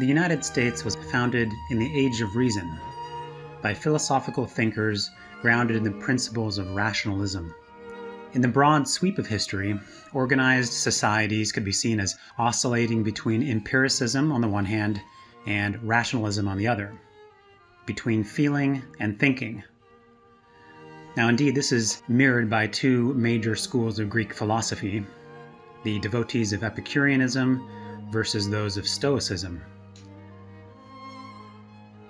The United States was founded in the Age of Reason by philosophical thinkers grounded in the principles of rationalism. In the broad sweep of history, organized societies could be seen as oscillating between empiricism on the one hand and rationalism on the other, between feeling and thinking. Now, indeed, this is mirrored by two major schools of Greek philosophy, the devotees of Epicureanism versus those of Stoicism.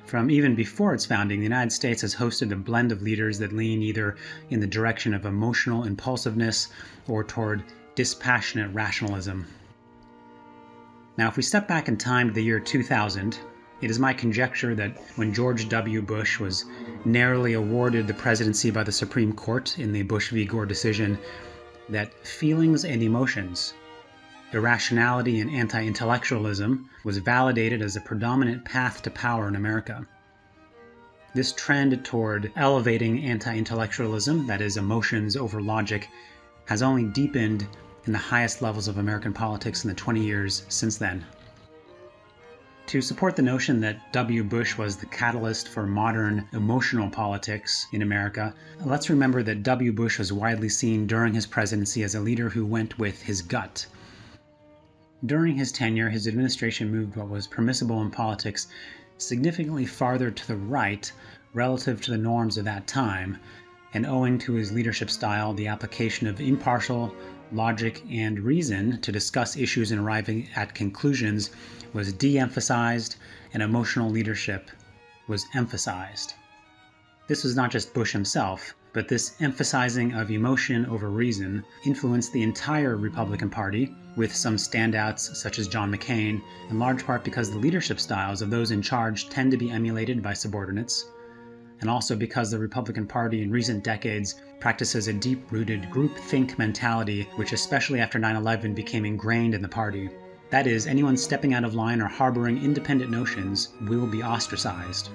From even before its founding, the United States has hosted a blend of leaders that lean either in the direction of emotional impulsiveness or toward dispassionate rationalism. Now, if we step back in time to the year 2000, it is my conjecture that when George W. Bush was narrowly awarded the presidency by the Supreme Court in the Bush v. Gore decision, that feelings and emotions, irrationality and anti-intellectualism, was validated as a predominant path to power in America. This trend toward elevating anti-intellectualism, that is, emotions over logic, has only deepened in the highest levels of American politics in the 20 years since then. To support the notion that W. Bush was the catalyst for modern emotional politics in America, let's remember that W. Bush was widely seen during his presidency as a leader who went with his gut. During his tenure, his administration moved what was permissible in politics significantly farther to the right relative to the norms of that time, and owing to his leadership style, the application of impartial logic and reason to discuss issues and arriving at conclusions was de-emphasized, and emotional leadership was emphasized. This was not just Bush himself, but this emphasizing of emotion over reason influenced the entire Republican Party, with some standouts such as John McCain, in large part because the leadership styles of those in charge tend to be emulated by subordinates, and also because the Republican Party in recent decades practices a deep-rooted groupthink mentality, which especially after 9/11 became ingrained in the party. That is, anyone stepping out of line or harboring independent notions will be ostracized.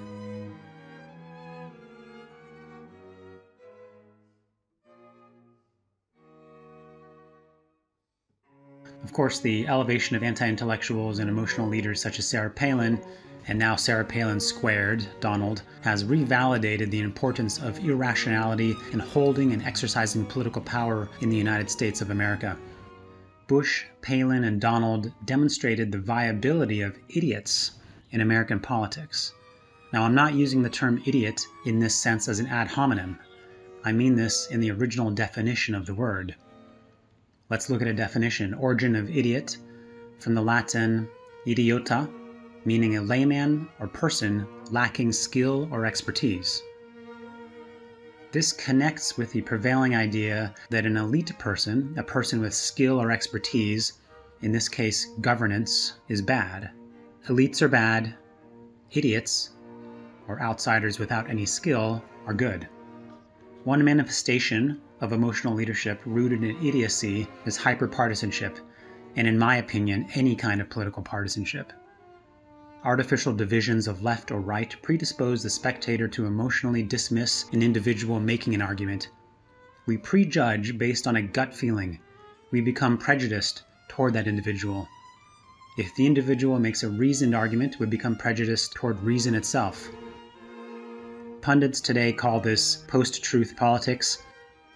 Of course, the elevation of anti-intellectuals and emotional leaders such as Sarah Palin, and now Sarah Palin squared, Donald, has revalidated the importance of irrationality in holding and exercising political power in the United States of America. Bush, Palin, and Donald demonstrated the viability of idiots in American politics. Now, I'm not using the term idiot in this sense as an ad hominem. I mean this in the original definition of the word. Let's look at a definition. Origin of idiot, from the Latin idiota, meaning a layman or person lacking skill or expertise. This connects with the prevailing idea that an elite person, a person with skill or expertise, in this case governance, is bad. Elites are bad. Idiots, or outsiders without any skill, are good. One manifestation of emotional leadership rooted in idiocy is hyperpartisanship, and in my opinion, any kind of political partisanship. Artificial divisions of left or right predispose the spectator to emotionally dismiss an individual making an argument. We prejudge based on a gut feeling. We become prejudiced toward that individual. If the individual makes a reasoned argument, we become prejudiced toward reason itself. Pundits today call this post-truth politics,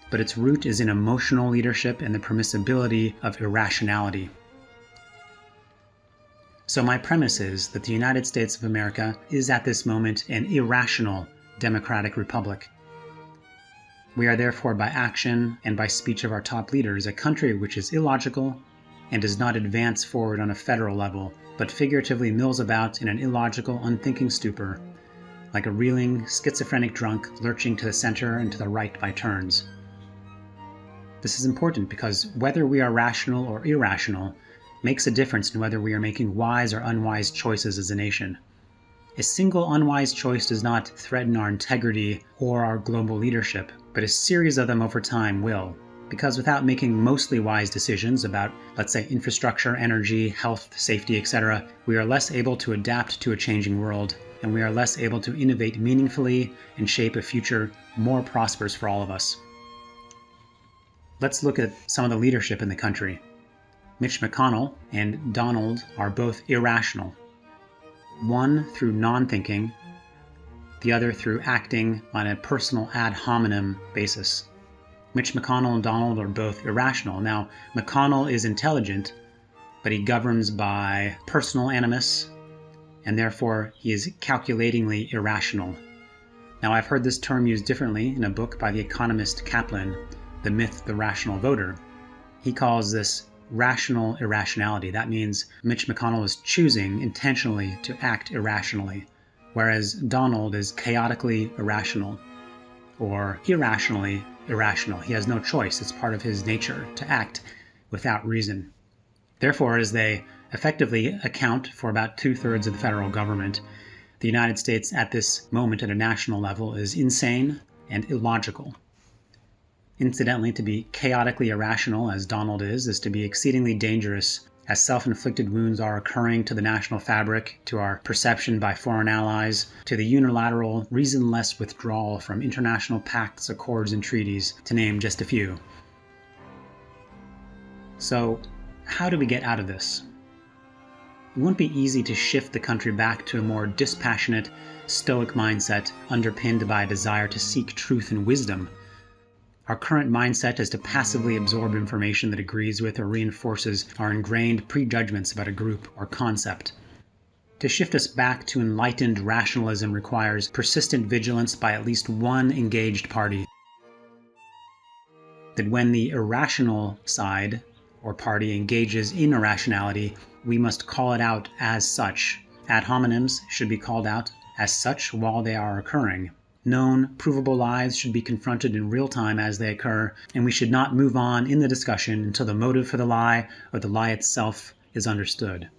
but its root is in emotional leadership and the permissibility of irrationality. So my premise is that the United States of America is at this moment an irrational democratic republic. We are therefore, by action and by speech of our top leaders, a country which is illogical and does not advance forward on a federal level, but figuratively mills about in an illogical, unthinking stupor, like a reeling, schizophrenic drunk lurching to the center and to the right by turns. This is important because whether we are rational or irrational makes a difference in whether we are making wise or unwise choices as a nation. A single unwise choice does not threaten our integrity or our global leadership, but a series of them over time will. Because without making mostly wise decisions about, let's say, infrastructure, energy, health, safety, etc., we are less able to adapt to a changing world, and we are less able to innovate meaningfully and shape a future more prosperous for all of us. Let's look at some of the leadership in the country. Mitch McConnell and Donald are both irrational. one through non-thinking, the other through acting on a personal ad hominem basis. Mitch McConnell and Donald are both irrational. Now, McConnell is intelligent, but he governs by personal animus, and therefore he is calculatingly irrational. Now, I've heard this term used differently in a book by the economist Kaplan, The Myth, the Rational Voter. He calls this rational irrationality. That means Mitch McConnell is choosing intentionally to act irrationally, whereas Donald is chaotically irrational, or irrationally irrational. He has no choice. It's part of his nature to act without reason. Therefore, as they effectively account for about 2/3 of the federal government, the United States at this moment at a national level is insane and illogical. Incidentally, to be chaotically irrational, as Donald is to be exceedingly dangerous, as self-inflicted wounds are occurring to the national fabric, to our perception by foreign allies, to the unilateral, reasonless withdrawal from international pacts, accords, and treaties, to name just a few. So, how do we get out of this? It won't be easy to shift the country back to a more dispassionate, stoic mindset underpinned by a desire to seek truth and wisdom. Our current mindset is to passively absorb information that agrees with or reinforces our ingrained prejudgments about a group or concept. To shift us back to enlightened rationalism requires persistent vigilance by at least one engaged party. That when the irrational side or party engages in irrationality, we must call it out as such. Ad hominems should be called out as such while they are occurring. Known, provable lies should be confronted in real time as they occur, and we should not move on in the discussion until the motive for the lie or the lie itself is understood.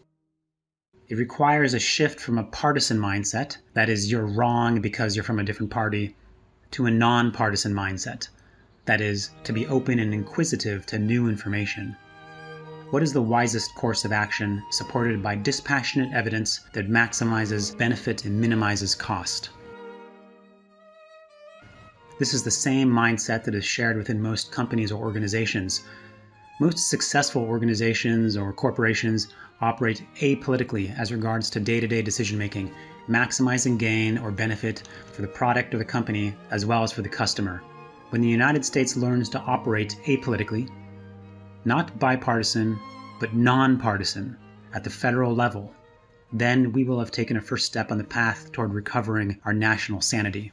It requires a shift from a partisan mindset, that is, you're wrong because you're from a different party, to a non-partisan mindset, that is, to be open and inquisitive to new information. What is the wisest course of action supported by dispassionate evidence that maximizes benefit and minimizes cost? This is the same mindset that is shared within most companies or organizations. Most successful organizations or corporations operate apolitically as regards to day-to-day decision-making, maximizing gain or benefit for the product or the company as well as for the customer. When the United States learns to operate apolitically, not bipartisan, but non-partisan at the federal level, then we will have taken a first step on the path toward recovering our national sanity.